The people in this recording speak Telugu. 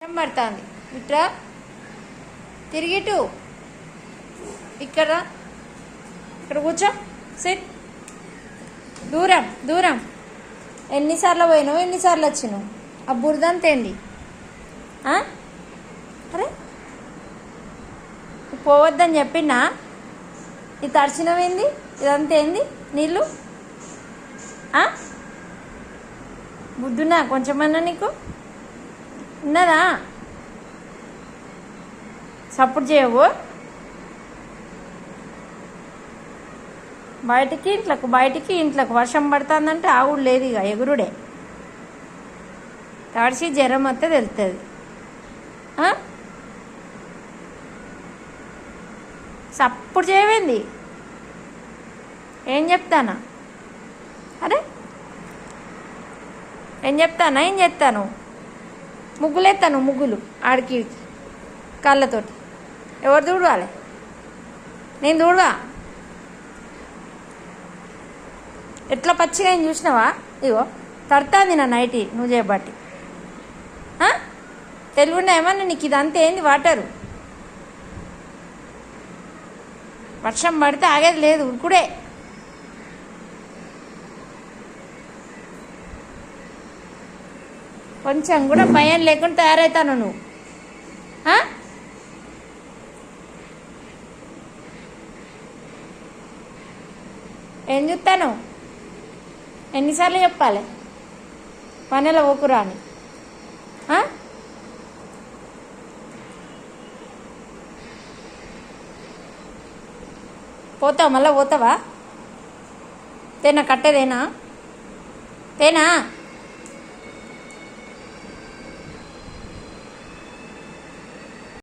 వర్షం పడుతుంది. ఇట్రా తిరిగిటు ఇక్కడ ఇక్కడ కూర్చో. సిట్. దూరం దూరం. ఎన్నిసార్లు పోయినావు, ఎన్నిసార్లు వచ్చినావు? ఆ బురదంతా ఏంది? అరే పోవద్దని చెప్పినా ఇది తడిచినవేంది? ఇదంతా ఏంది? నీళ్ళు బుద్ధునా కొంచెమన్నా నీకు ఉన్నదా? సపోర్ట్ చేయవు. బయటికి ఇంట్లోకి వర్షం పడుతుందంటే ఆవుడు లేదు, ఇక ఎగురుడే. తడిసి జ్వరం వస్తే తెలుస్తుంది. సప్పుడు చేయవేంది? ఏం చెప్తానా? అరే ఏం చెప్తాను? ముగ్గులేస్తాను, ముగ్గులు ఆడికి కళ్ళతోటి. ఎవరు దూడవాలి? నేను దూడవా? ఎట్లా పచ్చిగా ఏం చూసినావా? ఇగో తడుతుంది నా నైటీ నువ్వు చేయబట్టి. తెలుగుండా ఏమన్నా నీకు? ఇదంతా ఏంది? వాటరు వర్షం పడితే ఆగేది లేదు, ఉరుకుడే. కొంచెం కూడా భయం లేకుండా తయారవుతాను నువ్వు. ఏం చూస్తాను? ఎన్నిసార్లు చెప్పాలి పనిలో ఓకురా అని? పోతావు, మళ్ళీ పోతావా? తేనా కట్టేదేనా? తేనా?